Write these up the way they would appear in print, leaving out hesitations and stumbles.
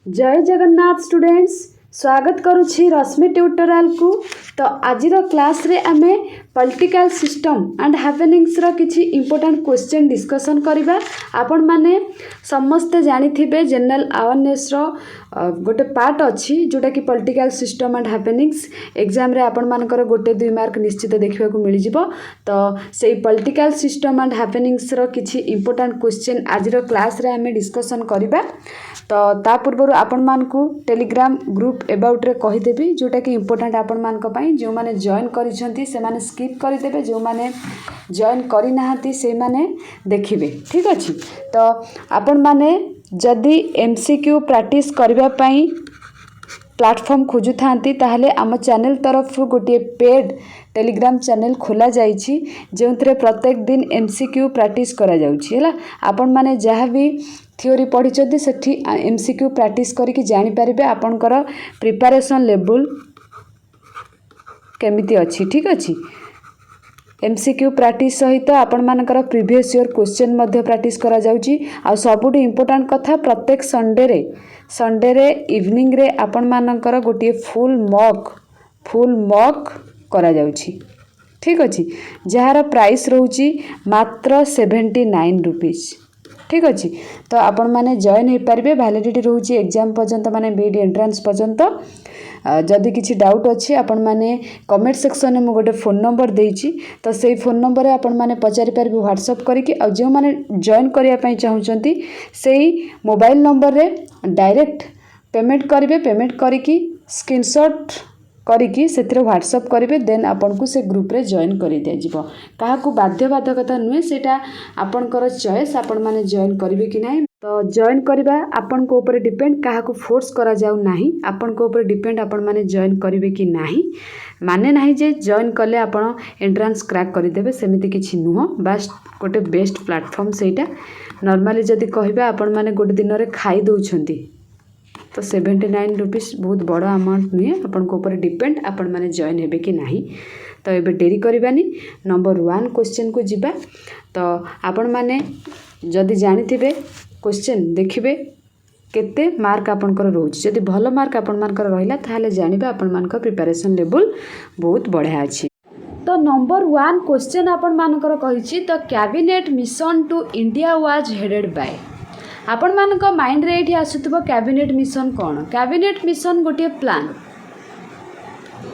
जय जगन्नाथ स्टूडेंट्स स्वागत करुछि रश्मि ट्यूटोरियल को। तो आज क्लास रे आमे पॉलिटिकल सिस्टम एंड हैपनिंग्स रो किछि इंपोर्टेंट क्वेश्चन डिस्कशन करिबा। आपण माने समस्ते जानिथिबे जनरल अवेयरनेस रो गोटे पार्ट अछि जोटा कि political system and happenings exam रे आपण मानकर गोटे 2 मार्क निश्चित देखिबा को मिल जिवो। तो सेही पॉलिटिकल सिस्टम एंड हैपनिंग्स रो किछि इंपोर्टेंट क्वेश्चन आज क्लास रे आमे डिस्कशन करिबा। तो ता पूर्व आपण मानकू टेलीग्राम ग्रुप अबाउट रे कहि देबी जोटा कि इंपोर्टेंट आपण मानक पई जो माने जॉइन करिसंती से माने स्किप करि देबे, जो माने जॉइन करि नाहंती से माने देखिबे। ठीक अछि। तो आपण माने जदी एमसीक्यू प्रैक्टिस करबा पई प्लेटफॉर्म खोजु थांती ताहले आम चैनल तरफ गोटे पेड टेलीग्राम चैनल खोला जाइछि जोंथरे प्रत्येक दिन एमसीक्यू प्रैक्टिस करा जाउछि हैला। आपण माने जहाँ भी थ्योरी पढ़ी सेठी एमसीक्यू प्रैक्टिस करके जानि पारिबे आपनकर प्रिपरेशन लेवल केमिति अछि। ठीक अछि। एमसीक्यू प्रैक्टिस सहित आपण मानकर प्रीवियस ईयर क्वेश्चन मध्ये प्रैक्टिस करा जाउछि। आ सबुठी इंपोर्टेंट कथा प्रत्येक संडे रे इवनिंग रे आपण मानकर गोटे फुल मॉक करा जाउछि। ठीक अछि। जहार प्राइस रहउछि मात्र 79 रुपीस। ठीक अच्छी। तो आपण माने जॉइन हो पारे। वैलिडिटी रोचे एग्जाम पर्यंत माने बीडी एंट्रेंस पर्यंत। जदि किसी डाउट अच्छी आपण माने कमेंट सेक्शन में गोटे फोन नंबर देइछि तो सेही फोन नंबर रे आपण माने पचारि पारिबे व्हाट्सएप करके। आ जो माने जॉइन करिया पई चाहुचंती सेही मोबाइल नंबर रे डायरेक्ट पेमेंट करिवे। पेमेंट करिकी स्क्रीनशॉट करिकी सेथिरे व्हाट्सएप करिवे। देन आपन को से ग्रुप रे जॉइन करि दिया जिवो। काहा को बाध्यबाधकता नुहे, सेटा आपनकर चॉइस आपण माने जॉइन करिवे कि नाही। तो जॉइन करिबा आपन को ऊपर डिपेंड, काहा को फोर्स करा जाउ नाही। आपन को ऊपर डिपेंड आपण माने जॉइन करिवे कि नाही। माने नाही जे जॉइन कले आपण एंट्रेंस क्रैक करि देबे, सेमिति किछि नुहो। बस गोटे बेस्ट प्लेटफॉर्म सेटा। नॉर्मली जदि कहिबा आपण माने गोटे दिन रे खाई दउछंती तो 79 रुपीस बहुत बड़ अमाउंट नुहे। अपन को ऊपर डिपेंड आपण माने जॉइन हेबे कि नाही। तो एबे डेरी करबानी नंबर 1 क्वेश्चन को जिबा। तो आपण माने जदि जानिथिबे क्वेश्चन देखिबे केते मार्क आपनकर रहउछि। जदि भलो मार्क आपण मानकर रहिला ताहाले जानिबे आपण मानकर प्रिपरेशन लेवल बहुत बढ़िया अछि। तो नंबर 1 क्वेश्चन आपण मानकर कहिछि। तो cabinet mission to India was headed by. आपण मानक माइंड रे एठी आसुतबो कैबिनेट मिशन कोन। कैबिनेट मिशन गोटे प्लान।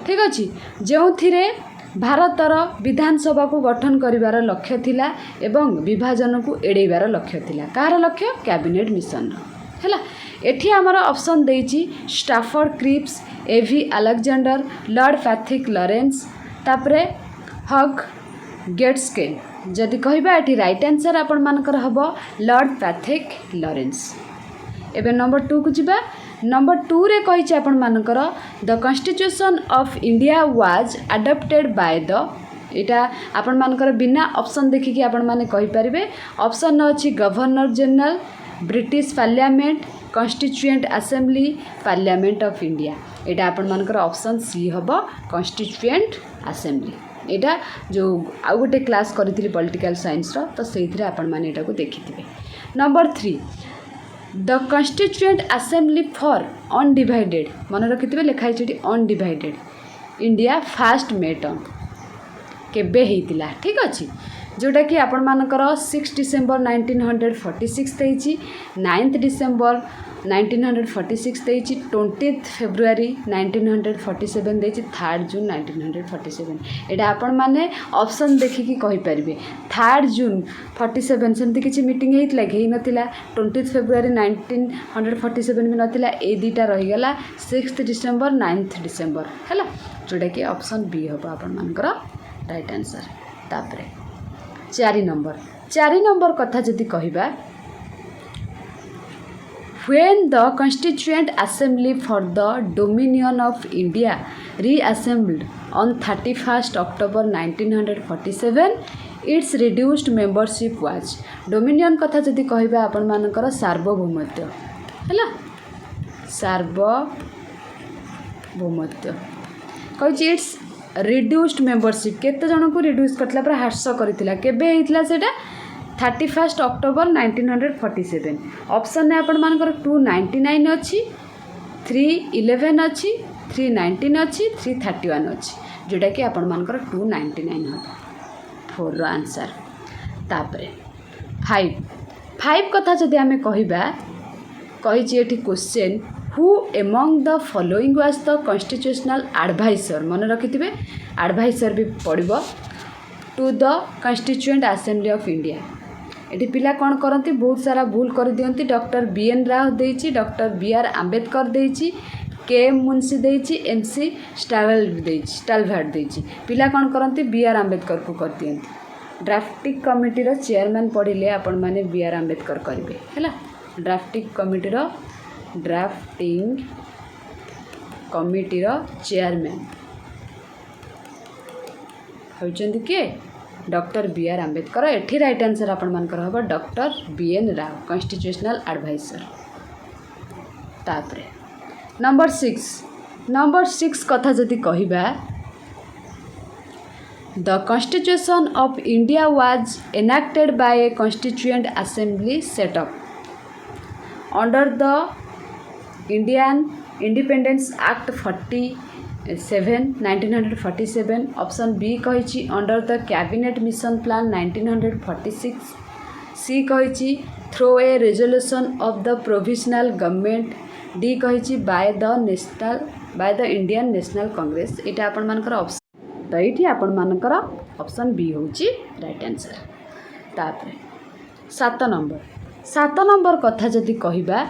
ठीक अछि। जो थिरे भारतर विधानसभा को गठन करिवार लक्ष्य थिला एवं विभाजन को एड़ेबार लक्ष्य थिला। कार लक्ष्य? कैबिनेट मिशन हैला। एठी हमर ऑप्शन देइछि स्टाफोर्ड क्रिप्स, एवी अलेक्जेंडर, लॉर्ड पैथिक लॉरेंस, तापरे हग गेट्सके। जदि कहिबा एठी राइट आंसर आपण मानकर हबो लॉर्ड पैथिक लॉरेंस। एबे नंबर 2 को जिबा। नंबर 2 रे कहिछि आपण मानकर the constitution of India was adopted by the. एटा आपण मानकर बिना ऑप्शन देखि कि आपण माने कहि परिबे। ऑप्शन अछि governor general, British parliament, constituent assembly, parliament of India. एटा आपण मानकर ऑप्शन सी हबो कॉन्स्टिट्यूएंट असेंबली। एटा जो आउ गोटे क्लास करी पॉलिटिकल साइंस रो तो सेइथरे आपण माने एटा को देखिथिबे। Number 3 the constituent assembly for undivided. मन रखिथिबे लेखा हिचि अनडिवाइडेड इंडिया फास्ट मेट केबे हेतिला। ठीक अछि। जोटा कि आपण मानकर 6 डिसेंबर 1946 देइछि, 9 डिसेंबर 1946 देइछि, 20 फेब्रुआरी 1947 देइछि, 3 जून 1947। एटा आपण माने ऑप्शन देखि कि कहि परिबे। 3 जून 47 सेमति किछि मीटिंग हेइतला कि नथिला। 20 फेब्रुआरी 1947 भी नथिला। ए दुटा रहि गेला 6 डिसेंबर 9 डिसेंबर हैला। जोटा कि ऑप्शन बी हबो आपण मानकर राइट आंसर। तापरे 4 नंबर कथा जदि कहिबा when the constituent assembly for the dominion of India reassembled on 31st October 1947 its reduced membership was। dominion कथा जदि कहिबा आपण मानकर सार्वभौमत्व हैला। सार्वभौमत्व कहि इट्स रिड्यूस्ड मेंबरशिप केते जन को रिड्यूस करथिला पर ह्रास करथिला। केबे हेइतला सेटा 31 अक्टोबर 1947। ऑप्शन ने आपण मानकर 299 अच्छी 311 अच्छी 319 अच्छी 331 अच्छी जोटा कि आपण मानकर 299 हम 4 रो आंसर। तापरे 5 कथा जदि आमे कहिबा कहिछि एठी question who among the following was the constitutional adviser मन रखिथिबे एडवाइजर भी पड़िबो to the constituent assembly of India. एटी पिला कौन करती बहुत सारा भूल कर दियंती डॉक्टर बीएन राव देइछि डॉक्टर बीआर आंबेडकर देइछि के एम मुंशी देइछि एमसी स्टालवर्ड देइछि पिला कौन करती बीआर आंबेडकर को कर दियंती। ड्राफ्टिंग कमिटी रो चेयरमैन पढ़िले आपण माने बीआर आंबेडकर करिवे हैला। ड्राफ्टिंग कमिटी रो चेयरमैन होइचंदी के डॉक्टर बीआर आंबेडकर। एठी राइट आंसर आपण मानकर हबो doctor BN Rao constitutional adviser. तापरे नंबर 6 कथा जदि कहिबा the constitution of India was enacted by a constituent assembly set up under the Indian independence act 1947 option B कहिछि under the cabinet mission plan 1946 C कहिछि through a resolution of the provisional government D कहिछि by the Indian National Congress. एटा आपण मानकर option तो ये आपण मानकर ऑप्शन बी होची राइट आंसर। तापरे 7 नंबर कथा जदि कहिबा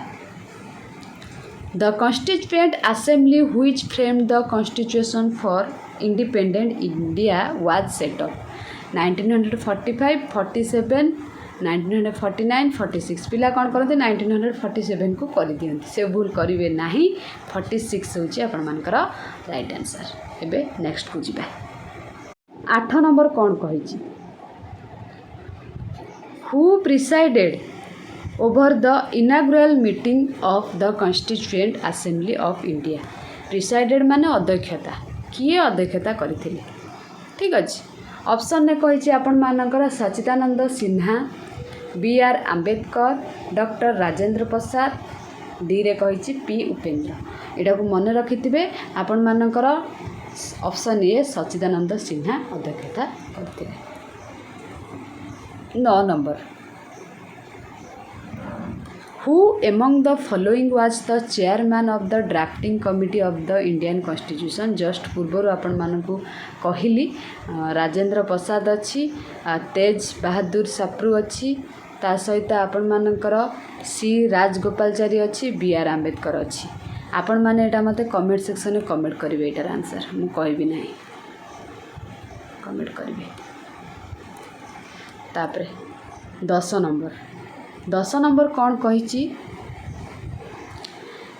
the constituent assembly which framed the constitution for independent India was set up 1945 47 1949 46 पिला कौन करते 1947 को कर दियंती से भूल करिवे नाही 46 होची आपण मानकर राइट आंसर। एबे नेक्स्ट को जिबा 8 नंबर कौन कहिछि who presided over the inaugural meeting of the constituent assembly of India. Presided माने अध्यक्षता किए अध्यक्षता करथिले ठीक अछि। ऑप्शन ने कहिछि आपण मानकर सच्चिदानंद Sinha B R Ambedkar doctor Rajendra Prasad D रे कहिछि पी उपेंद्र। एटा को मन रखिथिबे आपण मानकर ऑप्शन ए सच्चिदानंद सिन्हा अध्यक्षता करथिले। 9 number who among the following was the chairman of the drafting committee of the Indian constitution. Just पूर्वर आपण मानकु कहिली राजेंद्र प्रसाद अच्छी तेज बहादुर साप्रू अच्छी ता सहित आपण मानकर सी राजगोपालचारी अच्छी बीआर आंबेडकर अच्छी। आपण माने एटा मते कमेंट सेक्शन में कमेंट करिवे एटार आंसर मु कहबी नाही कमेंट करिवे। तापरे 10 नंबर कौन कहिछि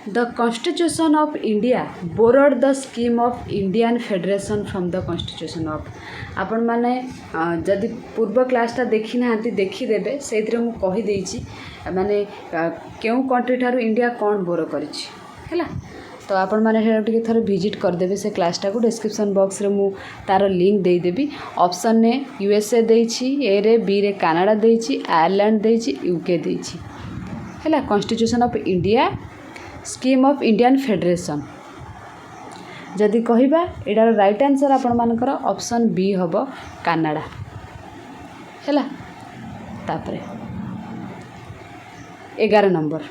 the constitution of India borrowed the scheme of Indian federation from the constitution of. आपण माने जदि पूर्व क्लासटा देखी नांती देखिदेबे से मु कहि देइछि माने केउ कंट्री ठारू इंडिया कौन बोरो करिछि हैला। तो आपण माने टिके थोड़े विजिट करदेबे से क्लासटा को डिस्क्रिप्शन बॉक्स रे मु तार लिंक दे देबी। ऑप्शन ने यूएसए देइछि ए रे बी रे कनाडा देइछि आयरलैंड देइछि यूके देइछि हैला। Constitution of India scheme of Indian federation जदि कहिबा एटार राइट आंसर आपण मानकर ऑप्शन बी हबो कनाडा हैला। तापरे 11 नंबर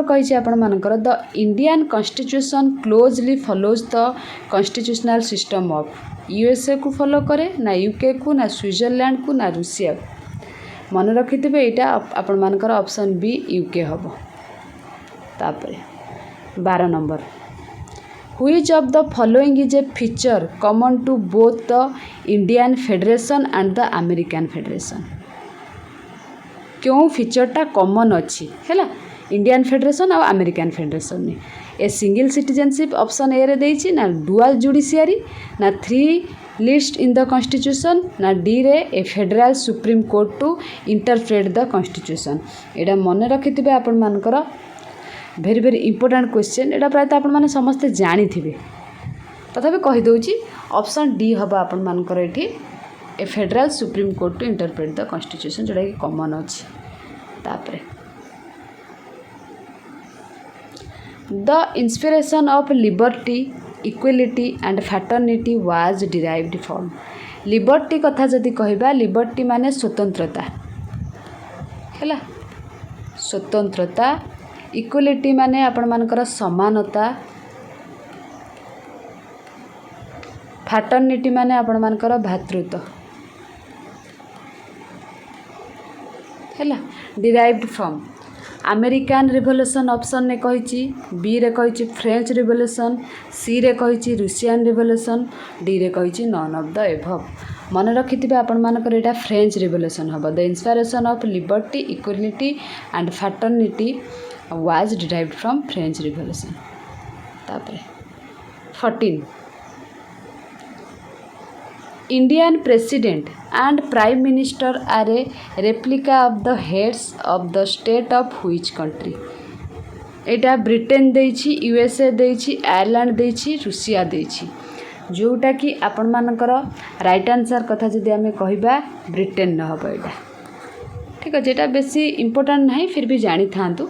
कहिछि आपण मानकर the Indian constitution closely follows the constitutional system of. USA को फॉलो करे ना यूके को ना स्विट्जरलैंड को ना रूसिया को। मन रखिथिबे एटा आपण मानकर ऑप्शन बी यूके हबो। तापरे 12 number which of the following is a feature common to both the Indian federation and the American federation. क्यों फीचरटा कॉमन अच्छी हैला इंडियन फेडरेशन और अमेरिकन फेडरेशन में। A single citizenship option A रे देइछि ना डुअल जुडिशियरी ना 3 लिस्ट इन द कॉन्स्टिट्यूशन ना डी रे a federal supreme court to interpret the constitution. एटा मन रखिथिबे आपण मानकर भेरी भेरी इंपोर्टेंट क्वेश्चन। एटा प्रायतः आपण माने समस्ते जानी थिबे तथापि कहि दउछि ऑप्शन डी हबा आपण मानकर एठी a federal supreme court to interpret the constitution जोटा कि कॉमन अछि। तापरे the inspiration of liberty equality and fraternity was derived from liberty कथा जदि कहबा लिबर्टी माने स्वतंत्रता हैला स्वतंत्रता इक्वालिटी माने आपण मानकर समानता फैटर्निटी माने आपण मानकर भातृत्व हैला derived from American revolution option ने कही बी रे कही फ्रेंच रिवोल्यूशन सी रे कही रूसियन रिवोल्यूशन डी रे कही नॉन ऑफ द एभव मन रखिथिबे आपण मानकर एटा फ्रेंच रिवोल्यूशन हबो the inspiration of liberty equality and fraternity was derived from French revolution तापरे 14 Indian president and prime minister are a replica of the heads of the state of which country Etah Britain देछि USA देछि Ireland देछि Russia देछि जोटा कि आपण मानकर right answer कथा जदि आमे कहिबा ब्रिटेन न हबो एटा ठीक है जेटा बेसी इंपोर्टेंट नहीं फिर भी जानी थांतु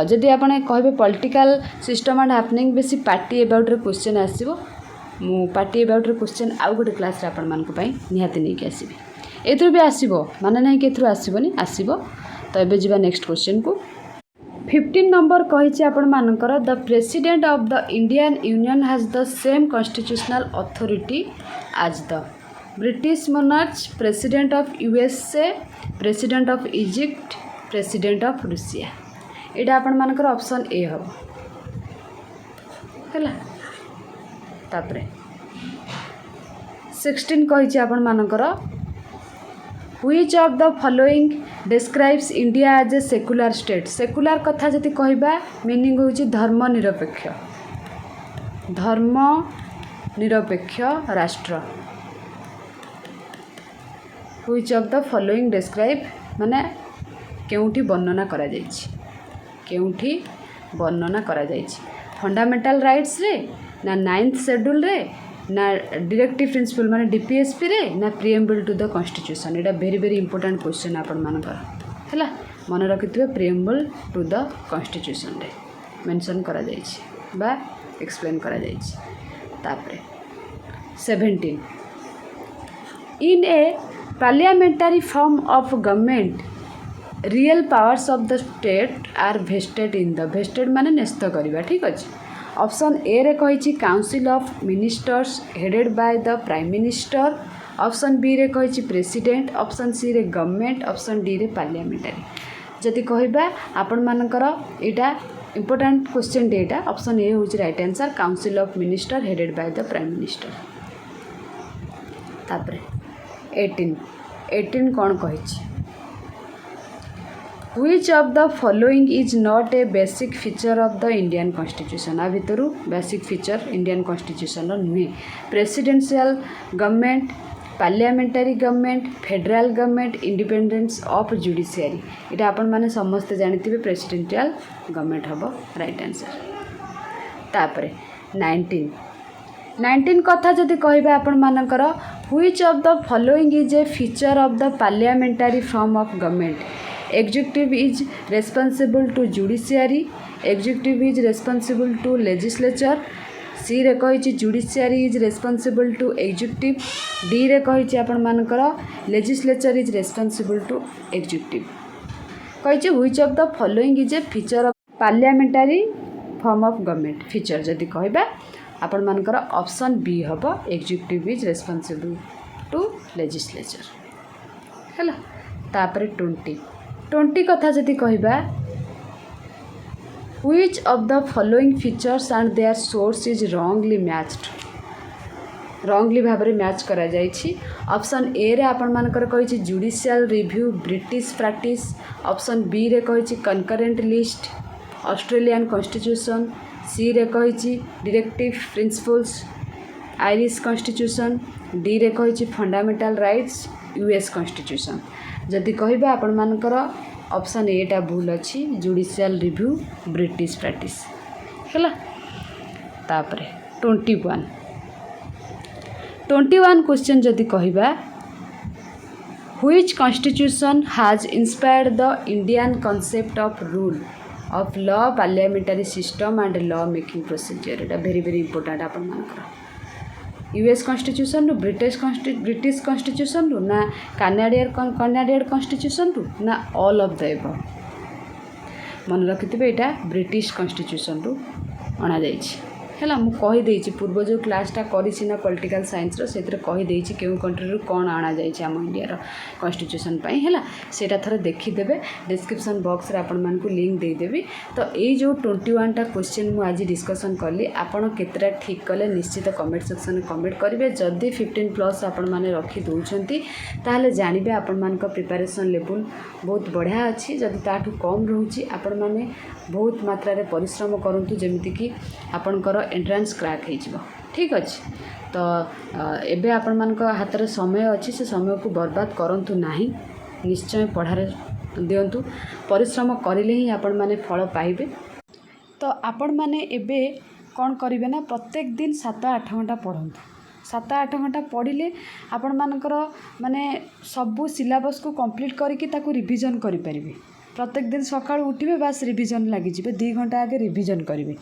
जदि आपण कहबे पॉलिटिकल सिस्टम एंड हैपनिंग बेसी पार्टी अबाउट रे क्वेश्चन आसीबो मु पार्टी अबाउट रे क्वेश्चन आउ गोटे क्लास रे आपण मानक पई निहाती नै के आसीबे एथुर भी आसीबो माने नै के एथुर आसीबोनी आसीबो तो एबे जिबा नेक्स्ट क्वेश्चन को 15 नंबर कहिछि आपण मानकर the president of the Indian union has the same constitutional authority as the British monarch president of USA president of Egypt president of Russia एटा आपण मानकर ऑप्शन ए हो हैला तापरे 16 कहिछि आपण मानकर which of the following describes India as a secular state secular कथा जति कहबा मीनिंग होछि धर्म निरपेक्ष राष्ट्र which of the following describe माने केउठी वर्णना करा जाइछि फंडामेंटल राइट्स रे ना 9th शेड्यूल रे ना डायरेक्टिव प्रिंसिपल माने डीपीएसपी रे ना प्रीएम्बल टू द कॉन्स्टिट्यूशन एटा वेरी वेरी इंपोर्टेंट क्वेश्चन आपण मानकर हैला मन रखिथिबे प्रीएम्बल टू द कॉन्स्टिट्यूशन रे मेंशन करा जाइछि बा एक्सप्लेन करा जाइछि तापरे 17 in a parliamentary form of government real powers of the state are vested in the vested माने न्यस्त करबा ठीक अछि ऑप्शन ए रे कहिछि council of ministers headed by the prime minister option B रे कहिछि प्रेसिडेंट ऑप्शन सी रे गवर्नमेंट ऑप्शन डी रे पार्लियामेंटरी जदि कहबा आपण मानकर एटा इंपोर्टेंट क्वेश्चन डेटा ऑप्शन ए होछि right answer council of minister headed by the prime minister तापरे 18 कोन कहिछि Which of the following is not a basic feature of the Indian Constitution? Uh भितरु basic feature Indian Constitution नुहे presidential government, parliamentary government, federal government, independence of judiciary इटा आपण माने समस्त जानिथिबे presidential government हबो right answer तापरे 19 कथा जदि कहबे आपण मानकर which of the following is a feature of the parliamentary form of government? Executive is responsible to judiciary, executive is responsible to legislature, C रे कहिछि judiciary is responsible to executive, D रे कहिछि आपण मानकर legislature is responsible to executive कहिछि which of the following is a feature of parliamentary form of government feature जदि कहबा आपण मानकर option B हबो executive is responsible to legislature हैला तापरे 20 कथा जदि कहबा which of the following features and their source is wrongly matched wrongly भाबरे मैच करा जाइछि ऑप्शन ए रे आपण मानकर कहिछि judicial review British practice option B रे कहिछि concurrent list Australian constitution C रे कहिछि directive principles Irish constitution D रे कहिछि फंडामेंटल राइट्स यूएस कॉन्स्टिट्यूशन जदि कहबा आपण मानकर ऑप्शन एटा भूल अछि जुडिशियल रिव्यू ब्रिटिश प्रैक्टिस हैला तापरे 21 क्वेश्चन जदि कहबा which constitution has inspired the Indian concept of rule of law parliamentary system and law making procedure एटा वेरी वेरी इंपोर्टेंट आपण मानकर यूएस कॉन्स्टिट्यूशन रु ब्रिटिश कॉन्स्टिट्यूशन रु ना कनाडियन कॉन्स्टिट्यूशन रु ना ऑल ऑफ द एबव मन रखिथे एटा ब्रिटिश कॉन्स्टिट्यूशन रु अणा जाइछि है मु कहीदे पूर्व जो क्लासटा करी पॉलिटिकल साइंस रो से कहीदे क्यों कंट्री रू कौन आना जाइए आम इंडिया कॉन्स्टिट्यूशन है सेटा थोड़ा देखीदे डिस्क्रिप्शन बॉक्स रे आपण मानकु लिंक देदेवी तो ये जो 21टा क्वेश्चन मु आज डिस्कसन कली आपण केतरा ठीक कले निश्चित कमेंट सेक्शन में कमेंट करेंगे जदि 15+ आपण माने रखी दौरान ताहले जानिबे आपण मानक प्रिपरेशन लेवल बहुत बढ़िया अच्छी जदि ताठू कम रोचे आपण माने बहुत मात्रा रे परिश्रम करंतु जेमिति कि आपणकर एंट्रांस क्रैक हो ठीक अच्छे तो एबे आपण मानक हाथ में समय अच्छी से समय को बर्बाद करंतु नहीं निश्चय पढ़ारे दिंतु परिश्रम करिले ही आपण माने फल पाइबे तो आपण माने एबे कौन करेंगे ना प्रत्येक दिन 7-8 घंटा पढ़ंतु 7-8 घंटा पढ़िले आपण मानकर माने सबू सिलेबस को कंप्लीट करके ताकू रिवीजन करि परिबे प्रत्येक दिन सकाळ उठिबे बास रिवीजन लागि जिबे 2 घंटा आगे रिवीजन करिवे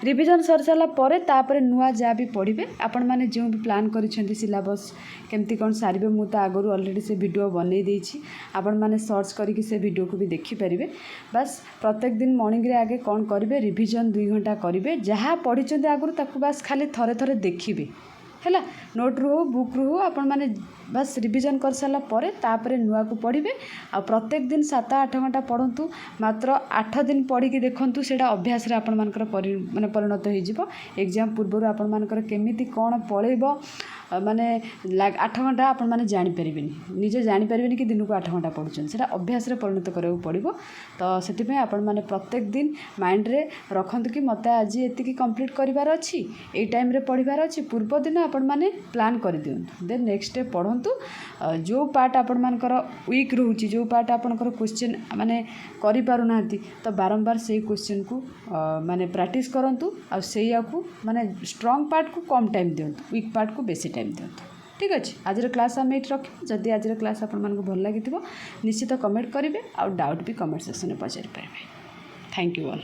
रिवीजन सर सारा परे तापरे नुआ जा भी पढ़िबे आपण माने जो भी प्लान करिसेंती सिलेबस केमती कोन सारिबे मु त आगरु ऑलरेडी से वीडियो बनै देछि आपण माने सर्च करके से वीडियो को भी देखि परिबे बस प्रत्येक दिन मॉर्निंग रे आगे कोन करिवे रिवीजन 2 घंटा करिवे जहा पढ़िचंती आगरु ताकू बास खाली थरे थरे देखिबे है नोट रू हो बुक रू हो आपण माने बस रिवीजन कर सारा परे तापरे नुआ को पढ़िबे आ प्रत्येक दिन 7-8 घंटा पढ़ंतु मात्र 8 दिन पढ़ी देखंतु सेटा अभ्यास रे आपण मानकर माने परिणत हो जिवो एग्जाम पूर्व आपण मानकर केमिति कोन पळेबो माने 8 घंटा आपण माने जानि परिबेनी निजे जानि परिबेनी कि दिन को 8 घंटा पढुछन सेटा अभ्यास रे परिणत करबो पड़िबो तो सेति पे आपण माने प्रत्येक दिन माइंड रे रखंतु कि मते आज एति की कंप्लीट करिवार अछि ए टाइम रे पढिवार अछि पूर्व दिन आपण माने प्लान कर दियंतु देन नेक्स्ट डे पढंतु जो पार्ट आपण मानकर वीक रहउछि जो पार्ट आपनकर क्वेश्चन माने करि पारु नांती तो बारंबार से क्वेश्चन को माने प्रैक्टिस करंतु आ सेया को माने स्ट्रांग पार्ट को कम टाइम दियंतु वीक पार्ट को बेसी टाइम दियंतु ठीक अच्छे आज क्लास आम ये रख जदि आज क्लास आपण मानक भल लगी निश्चित कमेंट करेंगे आउ डाउट भी कमेंट सेक्शन में पचारि पारे थैंक यू ऑल।